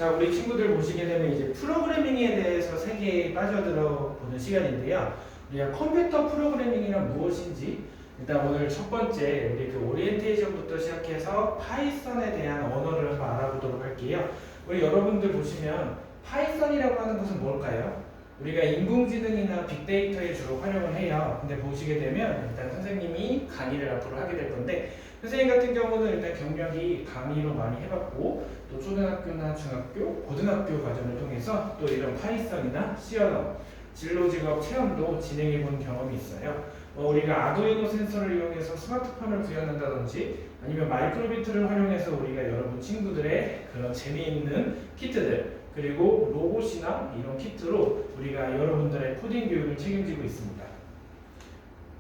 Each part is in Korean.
자, 우리 친구들 보시게 되면 이제 프로그래밍에 대해서 세계에 빠져들어 보는 시간인데요. 우리가 컴퓨터 프로그래밍이란 무엇인지 일단 오늘 첫 번째 우리 그 오리엔테이션부터 시작해서 파이썬에 대한 언어를 한번 알아보도록 할게요. 우리 여러분들 보시면 파이썬이라고 하는 것은 뭘까요? 우리가 인공지능이나 빅데이터에 주로 활용을 해요. 근데 보시게 되면 일단 선생님이 강의를 앞으로 하게 될 건데 선생님 같은 경우는 일단 경력이 강의로 많이 해봤고 또 초등학교나 중학교, 고등학교 과정을 통해서 또 이런 파이썬이나 C 언어, 진로직업 체험도 진행해본 경험이 있어요. 우리가 아두이노 센서를 이용해서 스마트폰을 구현한다든지 아니면 마이크로비트를 활용해서 우리가 여러분 친구들의 그런 재미있는 키트들 그리고 로봇이나 이런 키트로 우리가 여러분들의 코딩 교육을 책임지고 있습니다.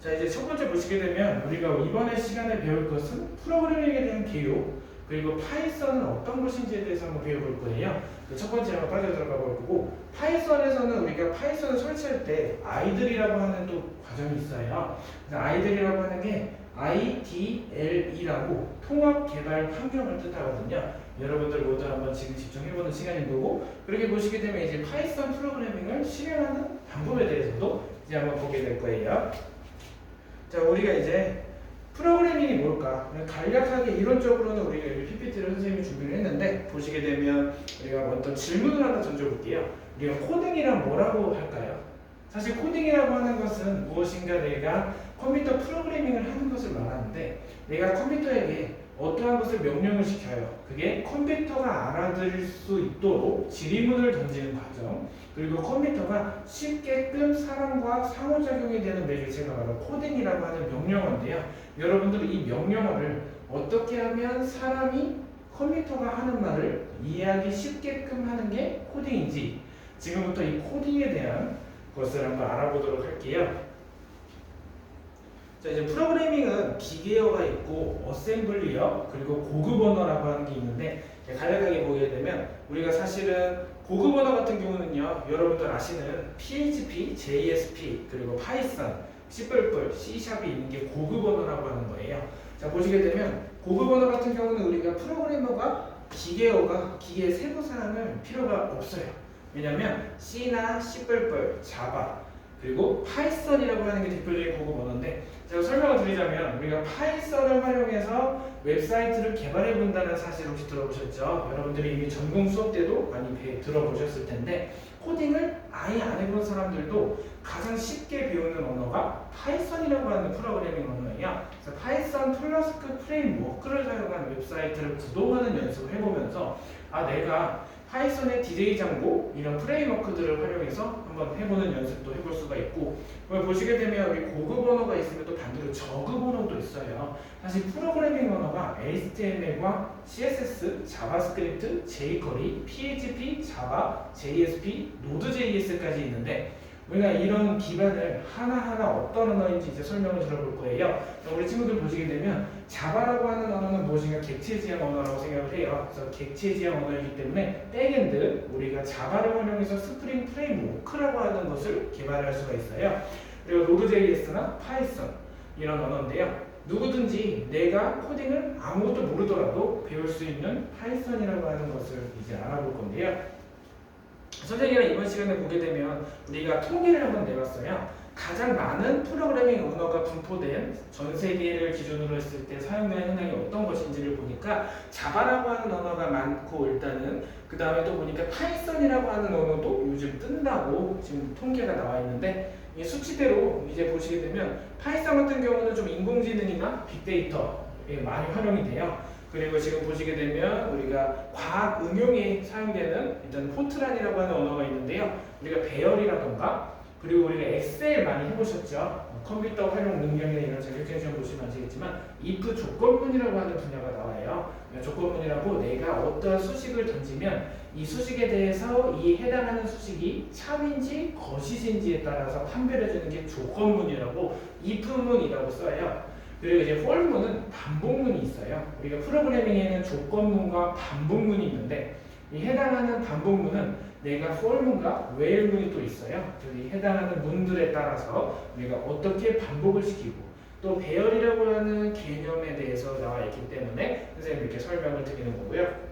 자, 이제 첫 번째 보시게 되면 우리가 이번에 시간에 배울 것은 프로그래밍에 대한 교육 그리고 파이썬은 어떤 것인지에 대해서 한번 배워볼 거예요. 첫 번째 한번 빠져들어가 볼 거고 파이썬에서는 우리가 파이썬을 설치할 때 아이들이라고 하는 또 과정이 있어요. 그래서 아이들이라고 하는 게 IDLE라고 통합 개발 환경을 뜻하거든요. 여러분들 모두 한번 지금 집중해보는 시간인 거고 그렇게 보시게 되면 이제 파이썬 프로그래밍을 실행하는 방법에 대해서도 이제 한번 보게 될 거예요. 자, 우리가 이제 프로그래밍이 뭘까? 간략하게 이론적으로는 우리가 여기 PPT를 선생님이 준비를 했는데 보시게 되면 우리가 어떤 질문을 하나 던져볼게요. 우리가 코딩이란 뭐라고 할까요? 사실 코딩이라고 하는 것은 무엇인가 내가 컴퓨터 프로그래밍을 하는 것을 말하는데 내가 컴퓨터에게 어떠한 것을 명령을 시켜요. 그게 컴퓨터가 알아들을 수 있도록 질문을 던지는 과정 그리고 컴퓨터가 쉽게끔 사람과 상호작용이 되는 매개체가 바로 코딩이라고 하는 명령어인데요. 여러분들 이 명령어를 어떻게 하면 사람이 컴퓨터가 하는 말을 이해하기 쉽게끔 하는 게 코딩인지 지금부터 이 코딩에 대한 것을 한번 알아보도록 할게요. 자, 이제 프로그래밍은 기계어가 있고 어셈블리어 그리고 고급 언어라고 하는 게 있는데 간략하게 보게 되면 우리가 사실은 고급 언어 같은 경우는요 여러분들 아시는 PHP, JSP 그리고 파이썬, C++, C샵이 있는 게 고급 언어라고 하는 거예요. 자, 보시게 되면 고급 언어 같은 경우는 우리가 프로그래머가 기계어가 기계의 세부사항을 필요가 없어요. 왜냐면 C나 C++, 자바 그리고 파이썬이라고 하는 게 대표적인 고급 언어인데 제가 설명을 드리자면 우리가 파이썬을 활용해서 웹사이트를 개발해 본다는 사실 혹시 들어보셨죠? 여러분들이 이미 전공 수업 때도 많이 들어보셨을 텐데 코딩을 아예 안 해본 사람들도 가장 쉽게 배우는 언어가 파이썬이라고 하는 프로그래밍 언어예요. 그래서 파이썬 플러스크 프레임워크를 사용한 웹사이트를 구동하는 연습을 해보면서 내가 파이썬의 디제이 장고 이런 프레임워크들을 활용해서 한번 해보는 연습도 해볼 수가 있고 보시게 되면 우리 고급 언어가 있으면 또 반대로 저급 언어도 있어요. 사실 프로그래밍 언어가 HTML과 CSS, 자바스크립트, jQuery, PHP, 자바, JSP, 노드.js까지 있는데 우리가 이런 기반을 하나하나 어떤 언어인지 이제 설명을 들어볼 거예요. 우리 친구들 보시게 되면 자바라고 하는 언어는 무엇인가 객체 지향 언어라고 생각을 해요. 그래서 객체 지향 언어이기 때문에 백엔드 우리가 자바를 활용해서 스프링 프레임워크라고 하는 것을 개발할 수가 있어요. 그리고 노드.js나 파이썬 이런 언어인데요. 누구든지 내가 코딩을 아무것도 모르더라도 배울 수 있는 파이썬이라고 하는 것을 이제 알아볼 건데요. 선생님이랑 이번 시간에 보게 되면 우리가 통계를 한번 내봤어요. 가장 많은 프로그래밍 언어가 분포된 전 세계를 기준으로 했을 때 사용되는 현황이 어떤 것인지를 보니까 자바라고 하는 언어가 많고 일단은 그 다음에 또 보니까 파이썬이라고 하는 언어도 요즘 뜬다고 지금 통계가 나와 있는데 이 수치대로 이제 보시게 되면 파이썬 같은 경우는 좀 인공지능이나 빅데이터에 많이 활용이 돼요. 그리고 지금 보시게 되면 우리가 과학 응용에 사용되는 일단 포트란이라고 하는 언어가 있는데요. 우리가 배열이라던가 그리고 우리가 엑셀 많이 해보셨죠? 컴퓨터 활용 능력이나 이런 자격증 시험 보시면 아시겠지만 if 조건문이라고 하는 분야가 나와요. 조건문이라고 내가 어떠한 수식을 던지면 이 수식에 대해서 이 해당하는 수식이 참인지 거짓인지에 따라서 판별해 주는 게 조건문이라고 if문이라고 써요. 그리고 이제 for문은 반복문이 있어요. 우리가 프로그래밍에는 조건문과 반복문이 있는데 이 해당하는 반복문은 내가 for문과 where문이 또 있어요. 그래서 이 해당하는 문들에 따라서 우리가 어떻게 반복을 시키고 또 배열이라고 하는 개념에 대해서 나와 있기 때문에 선생님이 이렇게 설명을 드리는 거고요.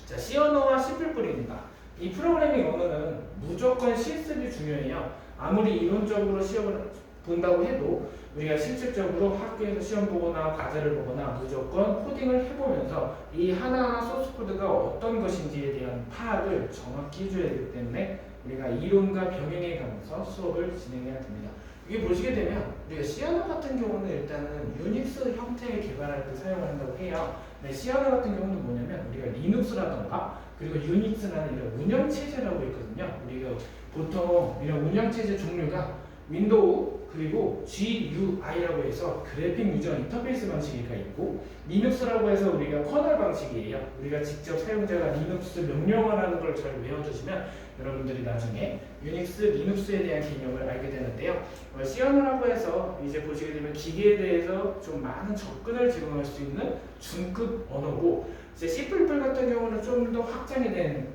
자, C 언어와 C++입니다. 이 프로그래밍 언어는 무조건 실습이 중요해요. 아무리 이론적으로 시험을 본다고 해도 우리가 실질적으로 학교에서 시험 보거나 과제를 보거나 무조건 코딩을 해보면서 이 하나하나 소스 코드가 어떤 것인지에 대한 파악을 정확히 해줘야 되기 때문에 우리가 이론과 병행해 가면서 수업을 진행해야 됩니다. 이게 보시게 되면 우리가 C 언어 같은 경우는 일단은 유닉스 형태의 개발할 때 사용한다고 해요. 근데 C 언어 같은 경우는 뭐냐면 우리가 리눅스라던가 그리고 유닉스라는 이런 운영체제라고 있거든요. 우리가 보통 이런 운영체제 종류가 윈도우 그리고 GUI라고 해서 그래픽 유저 인터페이스 방식이 있고 리눅스라고 해서 우리가 커널 방식이에요. 우리가 직접 사용자가 리눅스 명령어라는 걸 잘 외워두시면 여러분들이 나중에 유닉스, 리눅스에 대한 개념을 알게 되는데요. C 언어라고 해서 이제 보시게 되면 기계에 대해서 좀 많은 접근을 제공할 수 있는 중급 언어고 이제 C++ 같은 경우는 좀 더 확장이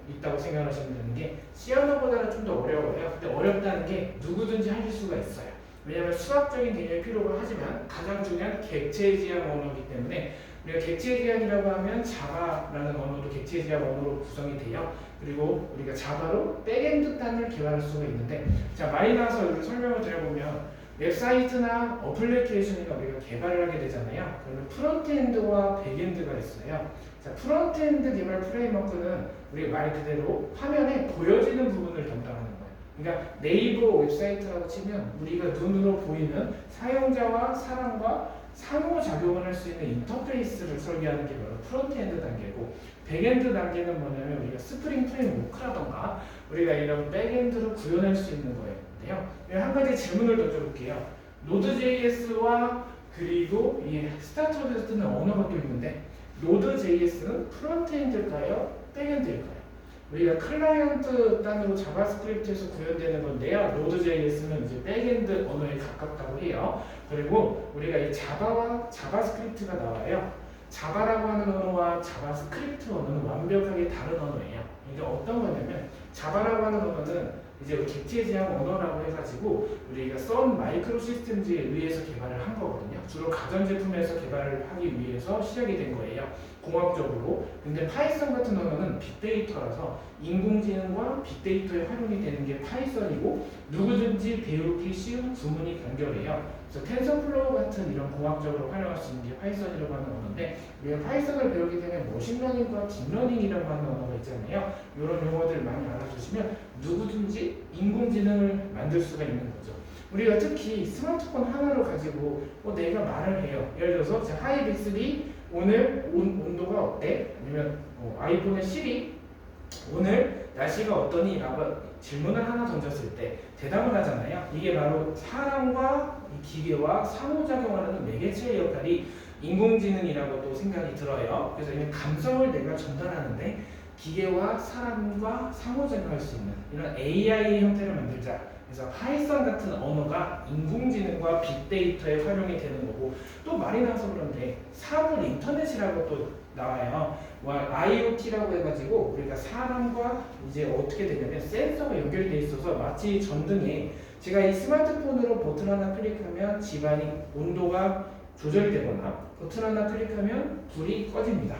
있다고 생각하시면 되는 게 C 언어보다는 좀 더 어려워요. 근데 어렵다는 게 누구든지 할 수가 있어요. 왜냐하면 수학적인 개념이 필요가 하지만 가장 중요한 객체지향 언어이기 때문에 우리가 객체지향이라고 하면 자바라는 언어도 객체지향 언어로 구성이 돼요. 그리고 우리가 자바로 백엔드 단을 개발할 수가 있는데 자 많이 나와서 이렇게 설명을 드려보면 웹사이트나 어플리케이션이나 우리가 개발을 하게 되잖아요. 그러면 프론트엔드와 백엔드가 있어요. 자, 프론트엔드 개발 프레임워크는 우리 말 그대로 화면에 보여지는 부분을 담당하는 거예요. 그러니까 네이버 웹사이트라고 치면 우리가 눈으로 보이는 사용자와 사람과 상호작용을 할 수 있는 인터페이스를 설계하는 게 바로 프론트엔드 단계고 백엔드 단계는 뭐냐면 우리가 스프링 프레임워크라던가 우리가 이런 백엔드로 구현할 수 있는 거예요. 한 가지 질문을 던져볼게요. 노드.js와 그리고 이 스타트업에서 뜨는 언어가 또 있는데 노드.js는 프론트엔드일까요? 백엔드일까요? 우리가 클라이언트 단으로 자바스크립트에서 구현되는 건데요. 노드.js는 이제 백엔드 언어에 가깝다고 해요. 그리고 우리가 이 자바와 자바스크립트가 나와요. 자바라고 하는 언어와 자바스크립트 언어는 완벽하게 다른 언어예요. 이게 어떤 거냐면 자바라고 하는 언어는 이제 객체지향 언어라고 해가지고 우리가 썬 마이크로 시스템즈에 의해서 개발을 한 거거든요. 주로 가전제품에서 개발을 하기 위해서 시작이 된 거예요. 공학적으로. 근데 파이썬 같은 언어는 빅데이터라서 인공지능과 빅데이터에 활용이 되는 게 파이썬이고 누구든지 배우기 쉬운 구문이 간결해요. 그래서 텐서플로우 같은 이런 공학적으로 활용할 수 있는 게 파이썬이라고 하는 언어인데 우리가 파이썬을 배우게 되면 머신러닝과 딥러닝이라고 하는 언어가 있잖아요. 이런 용어들 많이 알아두시면 누구든지 인공지능을 만들 수가 있는 거죠. 우리가 특히 스마트폰 하나를 가지고 내가 말을 해요. 예를 들어서 하이 빅스비 오늘 온도가 어때? 아니면 아이폰의 시리 오늘 날씨가 어떠니? 라고 질문을 하나 던졌을 때 대답을 하잖아요. 이게 바로 사람과 기계와 상호작용하는 매개체의 역할이 인공지능이라고도 생각이 들어요. 그래서 이 감성을 내가 전달하는데 기계와 사람과 상호작용할 수 있는 이런 AI 형태를 만들자. 그래서 파이썬 같은 언어가 인공지능과 빅데이터에 활용이 되는 거고 또 말이 나와서 그런데 사물 인터넷이라고 또 나와요. IoT라고 해가지고 우리가 사람과 이제 어떻게 되냐면 센서가 연결돼 있어서 마치 전등에 제가 이 스마트폰으로 버튼 하나 클릭하면 집안이 온도가 조절되거나 버튼 하나 클릭하면 불이 꺼집니다.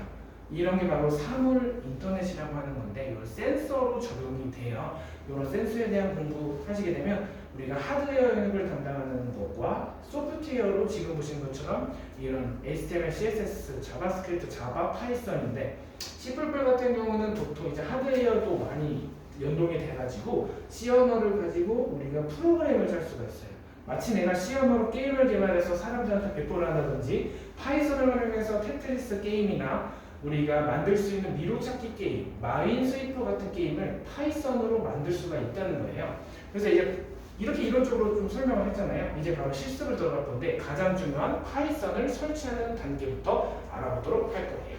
이런 게 바로 사물 인터넷이라고 하는 건데 이런 센서로 적용이 돼요. 이런 센서에 대한 공부하시게 되면 우리가 하드웨어 영역을 담당하는 것과 소프트웨어로 지금 보신 것처럼 이런 HTML, CSS, 자바스크립트, 자바, 파이썬인데 C++ 같은 경우는 보통 이제 하드웨어도 많이 연동이 돼가지고 C 언어를 가지고 우리가 프로그램을 짤 수가 있어요. 마치 내가 C 언어로 게임을 개발해서 사람들한테 배포를 한다든지 파이썬을 활용해서 테트리스 게임이나 우리가 만들 수 있는 미로찾기 게임, 마인스위퍼 같은 게임을 파이썬으로 만들 수가 있다는 거예요. 그래서 이제 이렇게 이론적으로 좀 설명을 했잖아요. 이제 바로 실습을 들어갈 건데 가장 중요한 파이썬을 설치하는 단계부터 알아보도록 할 거예요.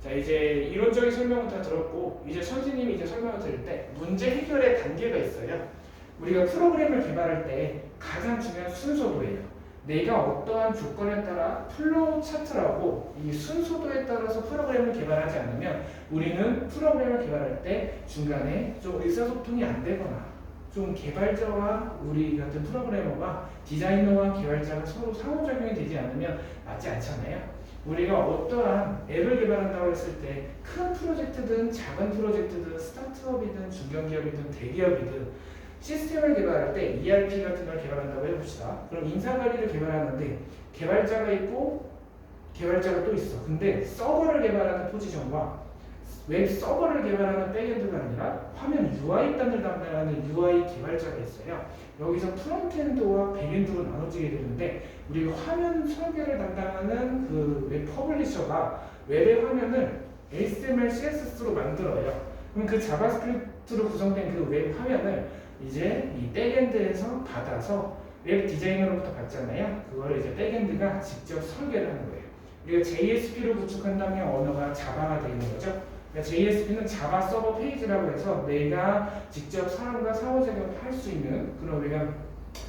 자, 이제 이론적인 설명은 다 들었고 이제 선생님이 이제 설명을 드릴 때 문제 해결의 단계가 있어요. 우리가 프로그램을 개발할 때 가장 중요한 순서도예요. 내가 어떠한 조건에 따라 플로우 차트라고 이 순서도에 따라서 프로그램을 개발하지 않으면 우리는 프로그램을 개발할 때 중간에 좀 의사소통이 안 되거나 좀 개발자와 우리 같은 프로그래머가 디자이너와 개발자가 서로 상호작용이 되지 않으면 맞지 않잖아요. 우리가 어떠한 앱을 개발한다고 했을 때 큰 프로젝트든 작은 프로젝트든 스타트업이든 중견기업이든 대기업이든 시스템을 개발할 때 ERP 같은 걸 개발한다고 해봅시다. 그럼 인사관리를 개발하는데 개발자가 있고 개발자가 또 있어. 근데 서버를 개발하는 포지션과 웹 서버를 개발하는 백엔드가 아니라 화면 UI단을 담당하는 UI 개발자가 있어요. 여기서 프론트엔드와 백엔드로 나눠지게 되는데 우리가 화면 설계를 담당하는 그 웹 퍼블리셔가 웹의 화면을 HTML, CSS로 만들어요. 그럼 그 자바스크립트로 구성된 그 웹 화면을 이제 이 백엔드에서 받아서 웹 디자이너로부터 받잖아요. 그걸 이제 백엔드가 직접 설계를 하는 거예요. 우리가 JSP로 구축한다면 언어가 자바가 되는 거죠. 그러니까 JSP는 자바 서버 페이지라고 해서 내가 직접 사람과 상호작용을 할 수 있는 그런 우리가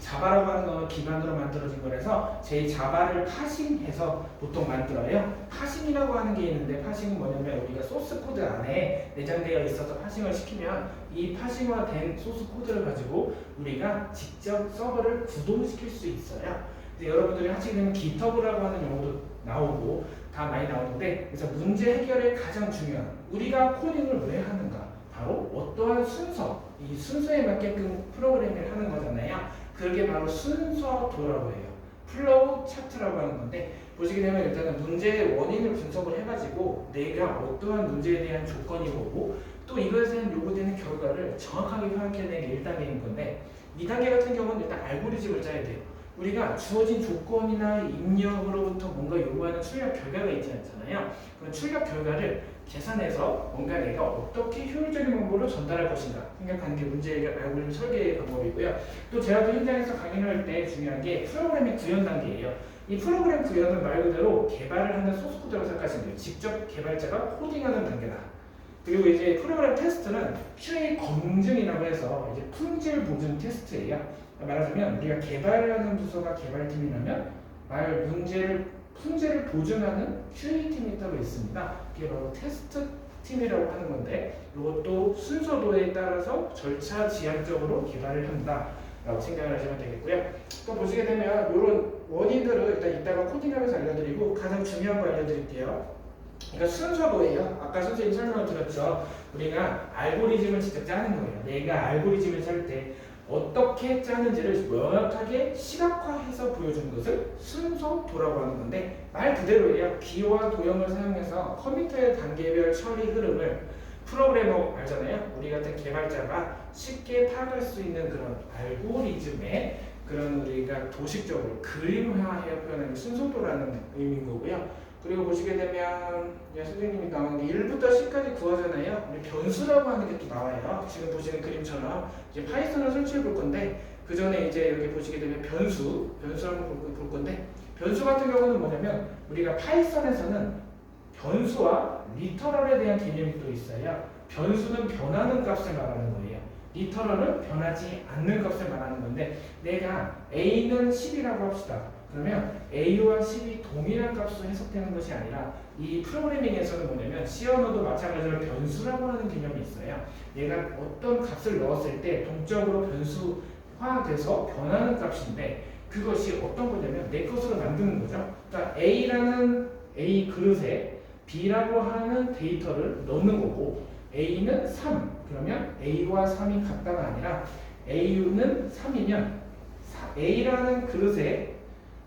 자바라고 하는 거 기반으로 만들어진 거라서 제 자바를 파싱해서 보통 만들어요. 파싱이라고 하는 게 있는데 파싱은 뭐냐면 우리가 소스 코드 안에 내장되어 있어서 파싱을 시키면 이 파싱화된 소스 코드를 가지고 우리가 직접 서버를 구동시킬 수 있어요. 이제 여러분들이 하시게 되면 GitHub라고 하는 용어도 나오고 다 많이 나오는데 그래서 문제 해결에 가장 중요한 우리가 코딩을 왜 하는가 바로 어떠한 순서 이 순서에 맞게끔 프로그래밍을 하는 거잖아요. 그게 바로 순서도라고 해요. 플로우 차트라고 하는 건데 보시게 되면 일단은 문제의 원인을 분석을 해가지고 내가 어떠한 문제에 대한 조건이 뭐고 또 이것에 대한 요구되는 결과를 정확하게 파악해내는 게 1단계인 건데 2단계 같은 경우는 일단 알고리즘을 짜야 돼요. 우리가 주어진 조건이나 입력으로부터 뭔가 요구하는 출력 결과가 있지 않잖아요. 그런 출력 결과를 계산해서 뭔가 내가 어떻게 효율적인 방법으로 전달할 것인가 생각하는 게 문제 알고리즘 설계의 방법이고요. 또 제가 또 현장에서 강의를 할 때 중요한 게 프로그래밍 구현 단계예요. 이 프로그램 구현은 말 그대로 개발을 하는 소스 코드라고 생각하시면 돼요. 직접 개발자가 코딩하는 단계다. 그리고 이제 프로그램 테스트는 QA 검증이라고 해서 이제 품질 보증 테스트예요. 말하자면 우리가 개발하는 부서가 개발팀이라면 품질을 보증하는 QA팀이 따로 있습니다. 그게 바로 테스트팀이라고 하는 건데 이것도 순서도에 따라서 절차 지향적으로 개발을 한다라고 생각을 하시면 되겠고요. 또 보시게 되면 이런 원인들을 일단 이따가 코딩하면서 알려드리고 가장 중요한 거 알려드릴게요. 그러니까 순서도예요. 아까 선생님 설명을 드렸죠. 우리가 알고리즘을 직접 짜는 거예요. 내가 알고리즘을 짤 때 어떻게 짜는지를 명확하게 시각화해서 보여주는 것을 순서도라고 하는 건데 말 그대로예요. 기호와 도형을 사용해서 컴퓨터의 단계별 처리 흐름을 프로그래머 알잖아요. 우리 같은 개발자가 쉽게 파악할 수 있는 그런 알고리즘에 그런 우리가 도식적으로 그림화해 표현하는 순서도라는 의미인 거고요. 그리고 보시게 되면 선생님이 나오는 게 1부터 10까지 구하잖아요. 우리 변수라고 하는 게 또 나와요. 지금 보시는 그림처럼 이제 파이썬을 설치해 볼 건데 그 전에 이제 이렇게 보시게 되면 변수 한번 볼 건데 변수 같은 경우는 뭐냐면 우리가 파이썬에서는 변수와 리터럴에 대한 개념이 또 있어요. 변수는 변하는 값을 말하는 거예요. 리터럴은 변하지 않는 값을 말하는 건데 내가 a는 10이라고 합시다. 그러면 a와 10이 동일한 값으로 해석되는 것이 아니라 이 프로그래밍에서는 뭐냐면 C 언어도 마찬가지로 변수라고 하는 개념이 있어요. 얘가 어떤 값을 넣었을 때 동적으로 변수화돼서 변하는 값인데 그것이 어떤 거냐면 내 것으로 만드는 거죠. 그러니까 A라는 A 그릇에 B라고 하는 데이터를 넣는 거고 A는 3 그러면 A와 3이 같다가 아니라 A는 3이면 A라는 그릇에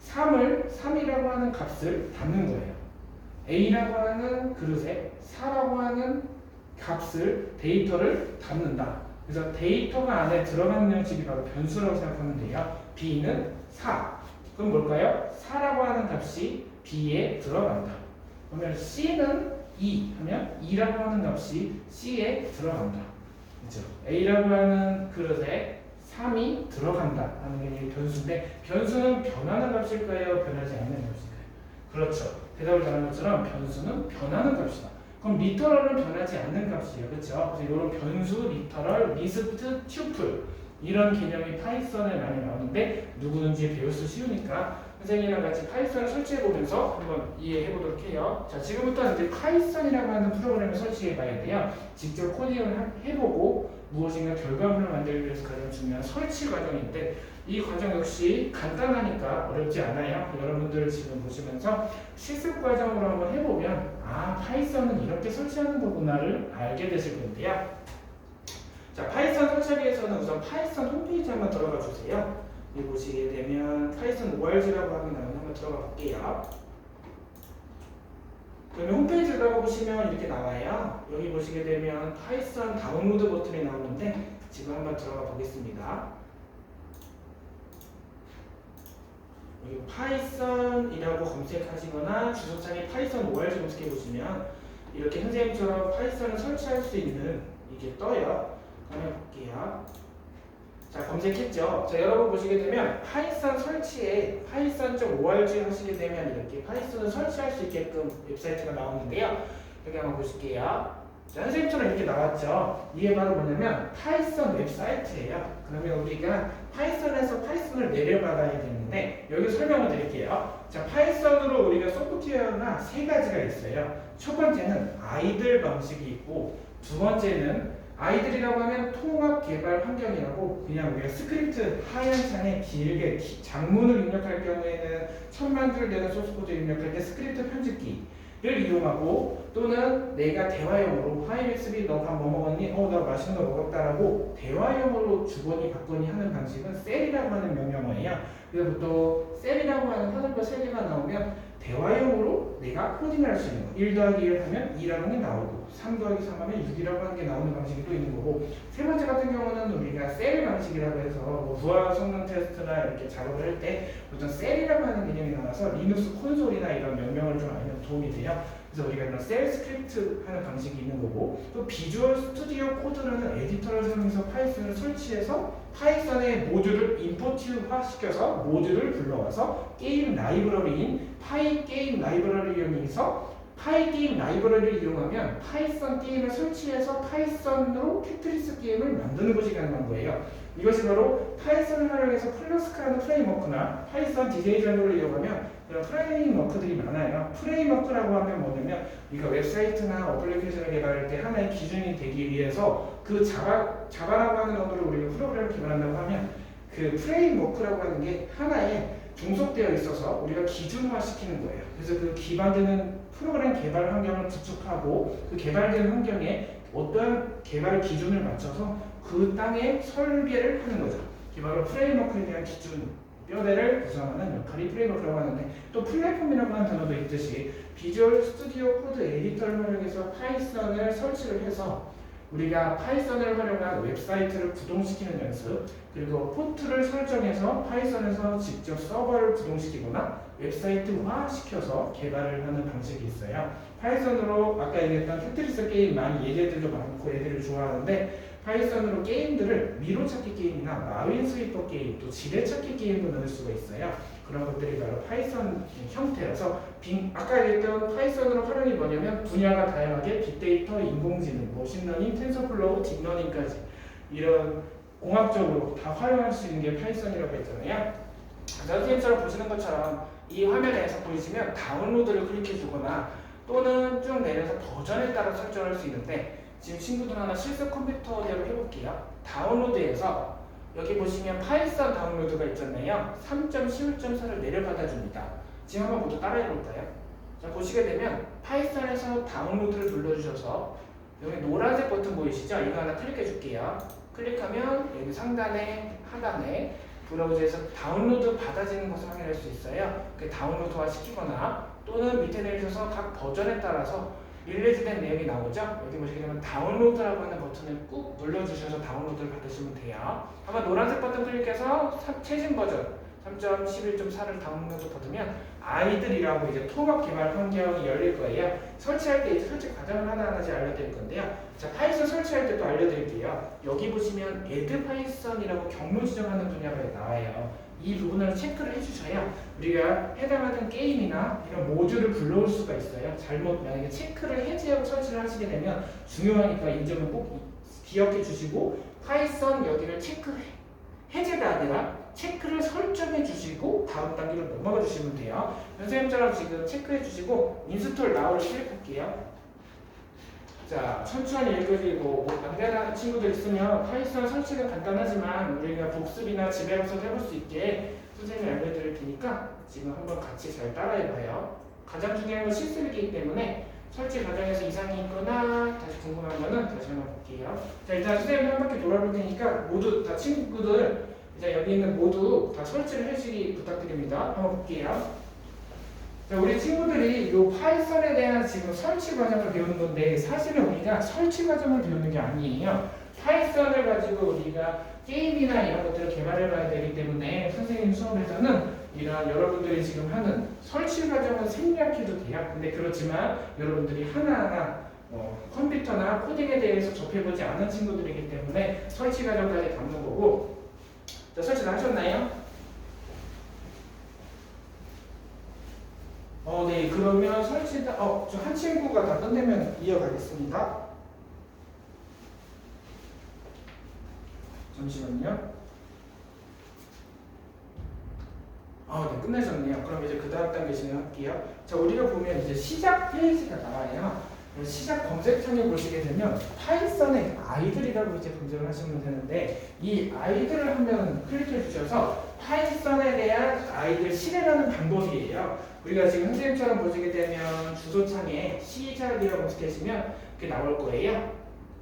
3이라고 하는 값을 담는 거예요. A라고 하는 그릇에 4라고 하는 값을 데이터를 담는다. 그래서 데이터가 안에 들어가는 형식이 바로 변수라고 생각하면 돼요. B는 4. 그럼 뭘까요? 4라고 하는 값이 B에 들어간다. 그러면 C는 2 하면 2라고 하는 값이 C에 들어간다. 그렇죠? A라고 하는 그릇에 3이 들어간다 하는 게 변수인데 변수는 변하는 값일까요? 변하지 않는 값일까요? 그렇죠. 대답을 잘한 것처럼 변수는 변하는 값이다. 그럼 리터럴은 변하지 않는 값이에요. 그렇죠? 그래서 이런 변수, 리터럴, 리스트, 튜플 이런 개념이 파이썬에 많이 나오는데 누구든지 배울 수 쉬우니까 선생님이랑 같이 파이썬을 설치해보면서 한번 이해해보도록 해요. 자, 지금부터 이제 파이썬이라고 하는 프로그램을 설치해봐야 돼요. 직접 코딩을 해보고 무엇인가 결과물을 만들기 위해서 가장 중요한 설치 과정인데 이 과정 역시 간단하니까 어렵지 않아요. 여러분들 지금 보시면서 실습 과정으로 한번 해보면 아 파이썬은 이렇게 설치하는 거구나를 알게 되실 건데요. 자 파이썬 설치하기 위해서는 우선 파이썬 홈페이지 한번 들어가 주세요. 여기 보시게 되면 파이썬 org라고 하면 나오면 한번 들어가 볼게요. 그러면 홈페이지 들어가 보시면 이렇게 나와요. 여기 보시게 되면 파이썬 다운로드 버튼이 나오는데 지금 한번 들어가 보겠습니다. 여기 파이썬이라고 검색하시거나 주소창에 파이썬 org 검색해 보시면 이렇게 선생님처럼 파이썬을 설치할 수 있는 이게 떠요. 한번 볼게요. 자 검색했죠. 자 여러분 보시게 되면 파이썬 설치에 python.org 하시게 되면 이렇게 파이썬을 설치할 수 있게끔 웹사이트가 나오는데요. 여기 한번 보실게요. 자 선생님처럼 이렇게 나왔죠. 이게 바로 뭐냐면 파이썬 웹사이트예요. 그러면 우리가 파이썬에서 파이썬을 내려받아야 되는데 여기 설명을 드릴게요. 자 파이썬으로 우리가 소프트웨어나 세 가지가 있어요. 첫 번째는 아이들 방식이 있고 두 번째는 아이들이라고 하면 통합 개발 환경이라고 그냥 우리가 스크립트 하얀 창에 길게 장문을 입력할 경우에는 1000만 줄 되는 소스코드 입력할 때 스크립트 편집기를 이용하고 또는 내가 대화형으로 하이 엑스비 너 밥 뭐 먹었니? 나 맛있는 거 먹었다라고 대화형으로 주거니 받거니 하는 방식은 셀이라고 하는 명령어예요. 그래서 보통 셀이라고 하는 하늘별 3개가 나오면 대화형으로 내가 코딩을 할 수 있는 거. 1 더하기 1 하면 2라는 게 나오고 3 더하기 3 하면 6이라고 하는 게 나오는 방식이 또 있는 거고 세 번째 같은 경우는 우리가 셀 방식이라고 해서 뭐 부하 성능 테스트나 이렇게 작업을 할 때 보통 셀이라고 하는 개념이 나와서 리눅스 콘솔이나 이런 명령어를 좀 알면 도움이 돼요. 그래서 우리가 이런 셀 스크립트 하는 방식이 있는 거고 또 비주얼 스튜디오 코드라는 에디터를 사용해서 파이썬을 설치해서 파이썬의 모듈을 인포트화 시켜서 모듈을 불러와서 게임 라이브러리인 파이 게임 라이브러리를 이용해서 파이 게임 라이브러리를 이용하면 파이썬 게임을 설치해서 파이썬으로 테트리스 게임을 만드는 것이 가능한 거예요. 이것이 바로 파이썬을 활용해서 플러스크라는 프레임워크나 파이썬 디제이 장르를 이용하면 그런 프레임워크들이 많아요. 프레임워크라고 하면 뭐냐면 우리가 웹사이트나 어플리케이션을 개발할 때 하나의 기준이 되기 위해서 그 자바라고 하는 언어로 우리가 프로그램을 개발한다고 하면 그 프레임워크라고 하는 게 하나의 종속되어 있어서 우리가 기준화시키는 거예요. 그래서 그 기반되는 프로그램 개발 환경을 구축하고 그 개발된 환경에 어떠한 개발 기준을 맞춰서 그 땅에 설계를 하는 거죠. 이게 바로 프레임워크에 대한 기준, 뼈대를 구성하는 역할이 프레임워크라고 하는데 또 플랫폼이라고 하는 단어도 있듯이 비주얼 스튜디오 코드 에디터를 활용해서 파이썬을 설치를 해서 우리가 파이썬을 활용한 웹사이트를 구동시키는 연습 그리고 포트를 설정해서 파이썬에서 직접 서버를 구동시키거나 웹사이트화 시켜서 개발을 하는 방식이 있어요. 파이썬으로 아까 얘기했던 테트리스 게임 많이 얘네들도 많고 애들을 좋아하는데 파이썬으로 게임들을 미로찾기 게임이나 마윈스위퍼 게임 또 지뢰찾기 게임도 넣을 수가 있어요. 그런 것들이 바로 파이썬 형태라서 아까 얘기했던 파이썬으로 활용이 뭐냐면 분야가 다양하게 빅데이터, 인공지능, 머신러닝, 텐서플로우, 딥러닝까지 이런 공학적으로 다 활용할 수 있는 게 파이썬이라고 했잖아요. 선생님처럼 보시는 것처럼 이 화면에서 보이시면 다운로드를 클릭해 주거나 또는 쭉 내려서 버전에 따라 설정할 수 있는데 지금 친구들 하나 실습 컴퓨터대로 해볼게요. 다운로드에서 여기 보시면 파이썬 다운로드가 있잖아요. 3.11.4를 내려받아 줍니다. 지금 한번 모두 따라해 볼까요? 자 보시게 되면 파이썬에서 다운로드를 눌러주셔서 여기 노란색 버튼 보이시죠? 이거 하나 클릭해 줄게요. 클릭하면 여기 상단에 하단에 브라우저에서 다운로드 받아지는 것을 확인할 수 있어요. 그 다운로드화 시키거나 또는 밑에 내리셔서 각 버전에 따라서 릴리즈된 내용이 나오죠? 여기 보시게 되면 다운로드라고 하는 버튼을 꾹 눌러주셔서 다운로드를 받으시면 돼요. 한번 노란색 버튼 클릭해서 최신 버전 3.11.4를 다운로드 받으면 아이들이라고 이제 통합 개발 환경이 열릴 거예요. 설치할 때 이제 설치 과정을 하나하나씩 알려드릴 건데요. 자, 파이썬 설치할 때도 알려드릴게요. 여기 보시면 애드 파이썬이라고 경로 지정하는 분야가 나와요. 이 부분을 체크를 해주셔야 우리가 해당하는 게임이나 이런 모듈을 불러올 수가 있어요. 잘못 만약에 체크를 해제하고 설치를 하시게 되면 중요하니까 이 점을 꼭 기억해 주시고 파이썬 여기를 해제가 아니라 체크를 설정해 주시고 다음 단계로 넘어가 주시면 돼요. 선생님처럼 지금 체크해 주시고 인스톨 나우를 클릭할게요. 자, 천천히 읽으시고 안 되는 친구들 있으면 파이썬 설치는 간단하지만 우리가 복습이나 집에 가서 해볼 수 있게 선생님이 알려드릴 테니까 지금 한번 같이 잘 따라해봐요. 가장 중요한 건 실습이기 때문에 설치 과정에서 이상이 있거나 다시 궁금한 거는 다시 한번 볼게요. 자, 일단 선생님이 한 바퀴 돌아볼 테니까 모두 다 친구들 이제 여기 있는 모두 다 설치를 해주시기 부탁드립니다. 한번 볼게요. 자, 우리 친구들이 이 파이썬에 대한 지금 설치 과정을 배우는 건데 사실은 우리가 설치 과정을 배우는 게 아니에요. 파이썬을 가지고 우리가 게임이나 이런 것들을 개발해 봐야 되기 때문에 선생님 수업에서는 이런 여러분들이 지금 하는 설치 과정은 생략해도 돼요. 근데 그렇지만 여러분들이 하나하나 컴퓨터나 코딩에 대해서 접해보지 않은 친구들이기 때문에 설치 과정까지 담는 거고. 자, 설치 다 하셨나요? 네. 그러면 설치다, 저 한 친구가 다 끝내면 이어가겠습니다. 잠시만요. 네. 끝내셨네요. 그럼 이제 그 다음 단계 진행할게요. 자, 우리가 보면 이제 시작 페이지가 나와요. 시작 검색창에 보시게 되면 파이썬의 아이들이라고 이제 검색을 하시면 되는데 이 아이들을 하면 클릭해 주셔서 파이썬에 대한 아이들 실행하는 방법이에요. 우리가 지금 선생님처럼 보시게 되면 주소창에 시작이라고 검색하시면 이렇게 나올 거예요.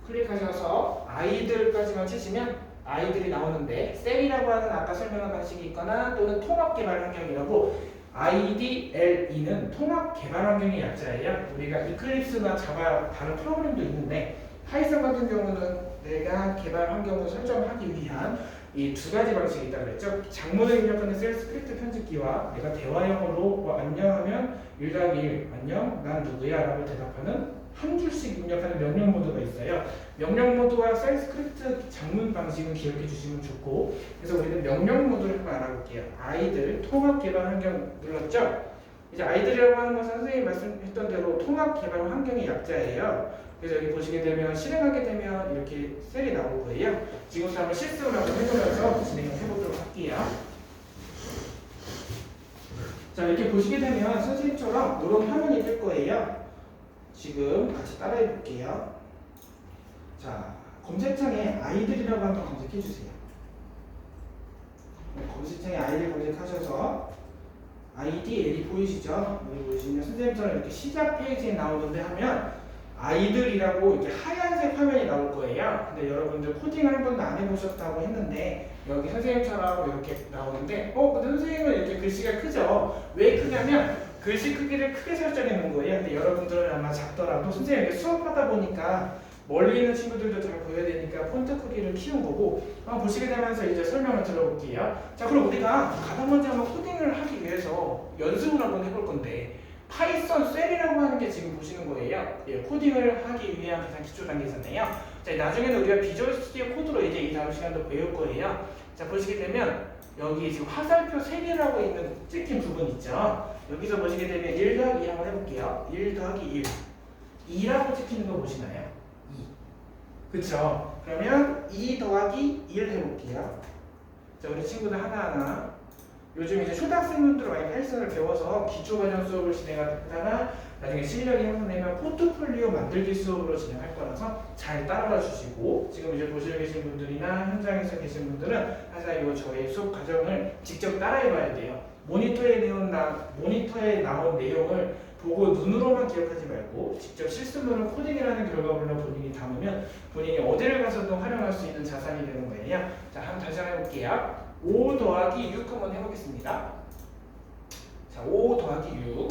클릭하셔서 아이들까지만 치시면 아이들이 나오는데 셀이라고 하는 아까 설명한 방식이 있거나 또는 통합개발 환경이라고 IDLE는 통합개발 환경의 약자예요. 우리가 이클립스나 자바 다른 프로그램도 있는데 파이썬 같은 경우는 내가 개발 환경을 설정하기 위한 이 두 가지 방식이 있다고 그랬죠. 장문을 입력하는 셀 스크립트 편집기와 내가 대화형으로 안녕하면 1-1 안녕 난 누구야 라고 대답하는 한 줄씩 입력하는 명령 모드가 있어요. 명령 모드와 셀 스크립트 장문 방식은 기억해 주시면 좋고, 그래서 우리는 명령 모드를 한번 알아볼게요. 아이들 통합 개발 환경 눌렀죠? 이제 아이들이라고 하는 것은 선생님이 말씀했던 대로 통합 개발 환경의 약자예요. 그래서 여기 보시게 되면 실행하게 되면 이렇게 셀이 나올 거예요. 지금부터 한번 실습을 한번 해보면서 진행을 해보도록 할게요. 자, 이렇게 보시게 되면 선생님처럼 이런 화면이 뜰 거예요. 지금 같이 따라해 볼게요. 자, 검색창에 아이들이라고 한번 검색해 주세요. 검색창에 아이들 검색하셔서 IDL이 보이시죠? 여기 보시면 선생님처럼 이렇게 시작 페이지에 나오는데 하면 아이들이라고 이렇게 하얀색 화면이 나올 거예요. 근데 여러분들 코딩을 한 번도 안 해보셨다고 했는데 여기 선생님처럼 이렇게 나오는데 근데 선생님은 이렇게 글씨가 크죠? 왜 크냐면 글씨 크기를 크게 설정해 놓은 거예요. 근데 여러분들은 아마 작더라도 선생님이 이렇게 수업하다 보니까 멀리 있는 친구들도 잘 보여야 되니까 폰트 크기를 키운 거고 보시게 되면서 이제 설명을 들어볼게요. 자, 그럼 우리가 가장 먼저 한번 코딩을 하기 위해서 연습을 한번 해볼 건데 파이썬 셀이라고 하는 게 지금 보시는 거예요. 코딩을 하기 위한 가장 기초 단계잖아요. 자, 나중에는 우리가 비주얼 스튜디오 코드로 이제 이 다음 시간도 배울 거예요. 자, 보시게 되면 여기 지금 화살표 3개라고 있는 찍힌 부분 있죠. 여기서 보시게 되면 1-2 한번 해볼게요. 1-1 2라고 찍히는 거 보시나요? 2. 그쵸? 그러면 2-1 해볼게요. 자, 우리 친구들 하나하나 요즘 이제 초등학생분들 많이 파이썬을 배워서 기초과정 수업을 진행하다가 나중에 실력이 향상되면 포트폴리오 만들기 수업으로 진행할 거라서 잘 따라와 주시고, 지금 이제 도시에 계신 분들이나 현장에서 계신 분들은 항상 이 저의 수업 과정을 직접 따라해 봐야 돼요. 모니터에 나온 내용을 보고 눈으로만 기억하지 말고 직접 실습으로 코딩이라는 결과물로 본인이 담으면 본인이 어디를 가서도 활용할 수 있는 자산이 되는 거예요. 자, 한번 다시 한번 해볼게요. 5-6 한번 해보겠습니다. 자, 5-6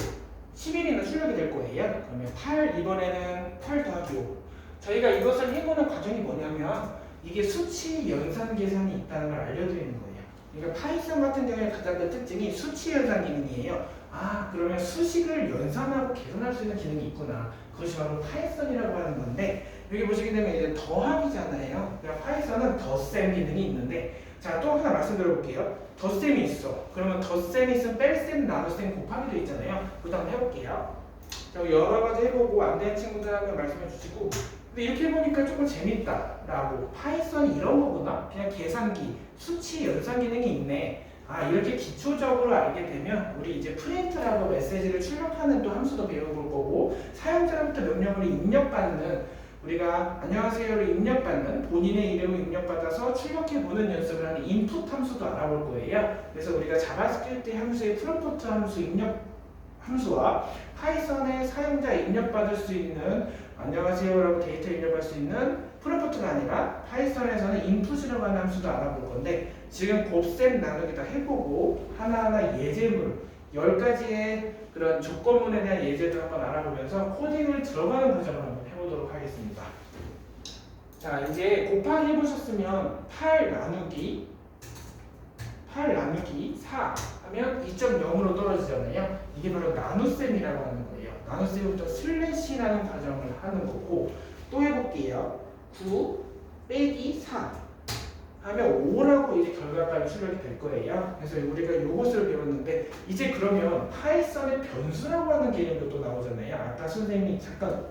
11이나 출력이 될 거예요. 그러면 8, 이번에는 8-5 저희가 이것을 해보는 과정이 뭐냐면 이게 수치 연산 계산이 있다는 걸 알려드리는 거예요. 그러니까 파이썬 같은 경우에 가장 큰 특징이 수치 연산 기능이에요. 그러면 수식을 연산하고 계산할 수 있는 기능이 있구나. 그것이 바로 파이썬이라고 하는 건데, 여기 보시게 되면 이제 더하기잖아요. 그러니까 파이썬은 덧셈 기능이 있는데, 자, 또 하나 말씀드려 볼게요. 덧셈이 있어. 그러면 덧셈이 있으면 뺄셈, 나눗셈, 곱하기도 있잖아요. 그것도 한번 해볼게요. 자, 여러 가지 해보고 안 되는 친구들한테 말씀해 주시고, 근데 이렇게 해보니까 조금 재밌다라고, 파이썬이 이런 거구나. 그냥 계산기, 수치 연산 기능이 있네. 이렇게 기초적으로 알게 되면 우리 이제 프린트라고 메시지를 출력하는 또 함수도 배워볼 거고, 사용자로부터 명령을 입력받는 우리가 안녕하세요를 입력받는 본인의 이름을 입력받아서 출력해보는 연습을 하는 인풋 함수도 알아볼 거예요. 그래서 우리가 자바스크립트 함수의 프롬프트 함수 입력 함수와 파이썬의 사용자 입력받을 수 있는 안녕하세요라고 데이터 입력할 수 있는 프롬프트가 아니라 파이썬에서는 인풋이라고 하는 함수도 알아볼 건데 지금 곱셈 나누기 다 해보고 하나하나 예제물 10가지의 그런 조건문에 대한 예제도 한번 알아보면서 코딩을 들어가는 과정을 한번 해보도록 하겠습니다. 자, 이제 곱하기 해보셨으면 8 나누기 4 하면 2.0으로 떨어지잖아요. 이게 바로 나눗셈이라고 하는 거예요. 나눗셈부터 슬래시라는 과정을 하는 거고 또 해볼게요. 9 빼기 4 하면 5라고 이제 결과값이 출력이 될 거예요. 그래서 우리가 이것을 배웠는데 이제 그러면 파이썬의 변수라고 하는 개념도 또 나오잖아요. 아까 선생님이 잠깐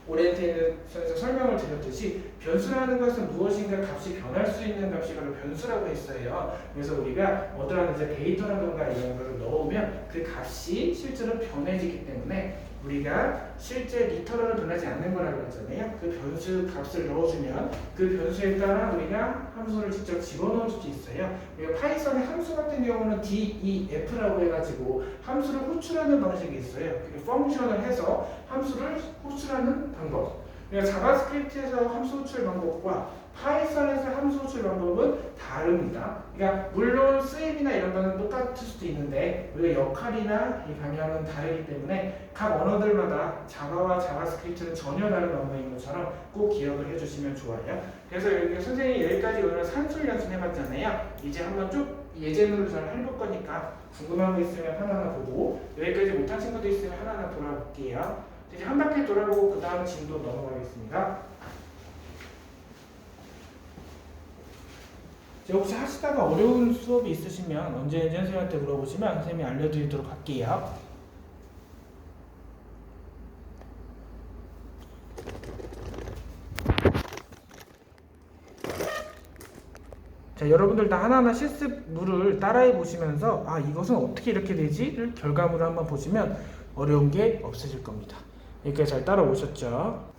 오리엔테이션에서 설명을 드렸듯이 변수라는 것은 무엇인가 값이 변할 수 있는 값이 바로 변수라고 했어요. 그래서 우리가 어떠한 이제 데이터라든가 이런 거를 넣으면 그 값이 실제로 변해지기 때문에 우리가 실제 리터럴을 변하지 않는 거라고 했잖아요. 그 변수 값을 넣어주면 그 변수에 따라 우리가 함수를 직접 집어넣을 수도 있어요. 그리고 파이썬의 함수 같은 경우는 DEF라고 해가지고 함수를 호출하는 방식이 있어요. 펑션을 해서 함수를 호출하는 방법. 그러니까 자바스크립트에서 함수 호출 방법과 파이썬에서 함수 호출 방법은 다릅니다. 그러니까 물론 쓰임이나 이런 거는 똑같을 수도 있는데 우리가 역할이나 이 방향은 다르기 때문에 각 언어들마다 자바와 자바스크립트는 전혀 다른 언어인 것처럼 꼭 기억을 해주시면 좋아요. 그래서 여기 선생님이 여기까지 오늘 산술 연습 해봤잖아요. 이제 한번 쭉 예제물을 잘 해볼 거니까 궁금한 거 있으면 하나하나 보고 여기까지 못한 친구도 있으면 하나하나 돌아볼게요. 이제 한 바퀴 돌아보고 그 다음 진도 넘어가겠습니다. 혹시 하시다가 어려운 수업이 있으시면 언제든지 선생님한테 물어보시면 선생님이 알려드리도록 할게요. 자, 여러분들 다 하나하나 실습물을 따라해 보시면서 아 이것은 어떻게 이렇게 되지?를 결과물을 한번 보시면 어려운 게 없으실 겁니다. 여기까지 잘 따라오셨죠?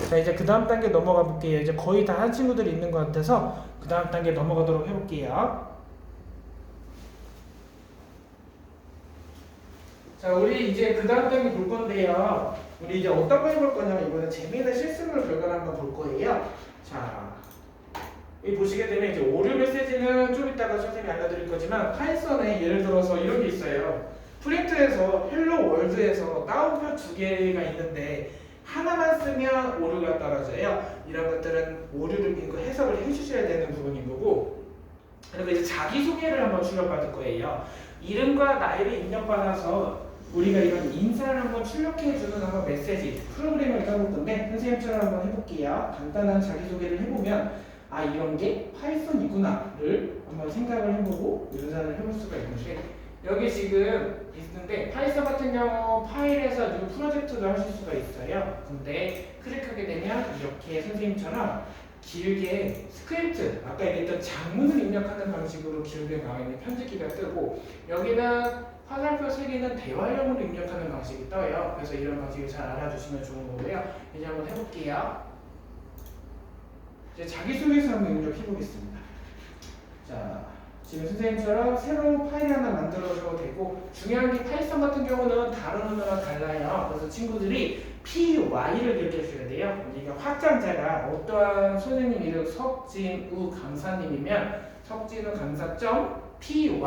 자, 이제 그 다음 단계 넘어가 볼게요. 이제 거의 다 한 친구들이 있는 것 같아서 그 다음 단계 넘어가도록 해볼게요. 자, 우리 이제 그 다음 단계 볼 건데요. 우리 이제 어떤 거 해볼 거냐면 이번에 재미있는 실습물 결과를 한번 볼 거예요. 자, 여기 보시게 되면 이제 오류 메시지는 좀 이따가 선생님이 알려드릴 거지만 파이썬에 예를 들어서 이런 게 있어요. 프린트에서 헬로 월드에서 따옴표 2개가 있는데 하나만 쓰면 오류가 떨어져요. 이런 것들은 오류를 믿고 해석을 해주셔야 되는 부분인 거고 그리고 이제 자기소개를 한번 출력받을 거예요. 이름과 나이를 입력받아서 우리가 이런 인사를 한번 출력해주는 한번 메시지 프로그램을 써볼 건데 선생님처럼 한번 해볼게요. 간단한 자기소개를 해보면 아 이런 게 파이썬이구나를 한번 생각을 해보고 연산을 해볼 수가 있는데 여기 지금 있는데 파이썬 같은 경우 파일에서 뉴 프로젝트도 하실 수가 있어요. 근데 클릭하게 되면 이렇게 선생님처럼 길게 스크립트 아까 얘기했던 장문을 입력하는 방식으로 길게 나와 있는 편집기가 뜨고 여기는 화살표 3개는 대화형으로 입력하는 방식이 떠요. 그래서 이런 방식을 잘 알아주시면 좋은 거고요. 이제 한번 해볼게요. 이제 자기소개서 한번 입력해 보겠습니다. 자, 지금 선생님처럼 새로운 파일 하나 만들어줘도 되고 중요한 게 파이썬 같은 경우는 다른 언어랑 달라요. 그래서 친구들이 py를 기억해 주셔야 돼요. 이게 확장자가 어떠한 선생님 이름 석진우 강사님이면 석진우 강사 .py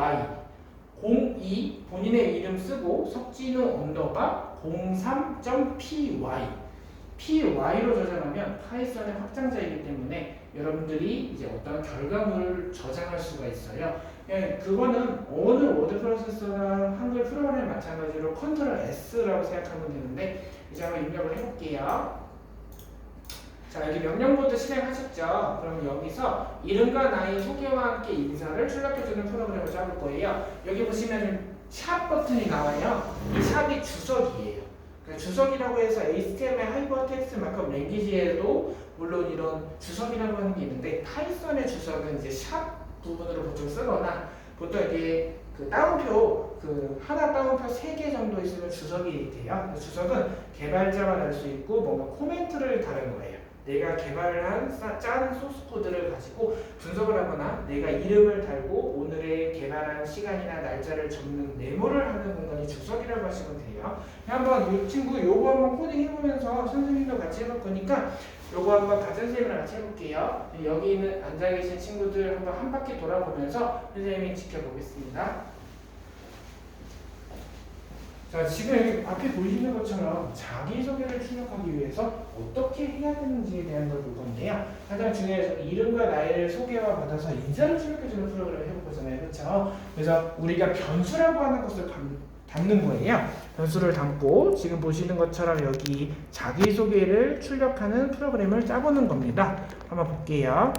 02 본인의 이름 쓰고 석진우 언더바 03.py py로 저장하면 파이썬의 확장자이기 때문에 여러분들이 이제 어떤 결과물을 저장할 수가 있어요. 그거는 어느 워드 프로세서나 한글 프로그램 마찬가지로 컨트롤 S라고 생각하면 되는데 이제 한번 입력을 해볼게요. 자, 여기 명령보드 실행하셨죠? 그럼 여기서 이름과 나이 소개와 함께 인사를 출력해주는 프로그램을 잡을 거예요. 여기 보시면 샵 버튼이 나와요. 이 샵이 주석이에요. 그러니까 주석이라고 해서 HTML 하이퍼텍스트 마크업 랭귀지에도 물론 이런 주석이라고 하는 게 있는데 파이썬의 주석은 이제 샵 부분으로 보통 쓰거나 보통 이게 그 따옴표 하나 따옴표 3개 정도 있으면 주석이 돼요. 주석은 개발자만 알 수 있고 뭔가 코멘트를 다는 거예요. 내가 개발을 한 짜는 소스 코드를 가지고 분석을 하거나 내가 이름을 달고 오늘의 개발한 시간이나 날짜를 적는 메모를 하는 공간이 주석이라고 하시면 돼요. 한번 이 친구 요거 한번 코딩 해보면서 선생님도 같이 해볼 거니까 요거 한번 같은 선생님이랑 같이 해볼게요. 여기 있는 앉아 계신 친구들 한번 한 바퀴 돌아보면서 선생님이 지켜보겠습니다. 자, 지금 여기 앞에 보이시는 것처럼 자기소개를 출력하기 위해서 어떻게 해야 되는지에 대한 걸 볼 건데요. 가장 중요해서 이름과 나이를 소개와 받아서 인사를 출력해주는 프로그램을 해볼 거잖아요. 그렇죠? 그래서 우리가 변수라고 하는 것을 담는 거예요. 변수를 담고 지금 보시는 것처럼 여기 자기소개를 출력하는 프로그램을 짜보는 겁니다. 한번 볼게요.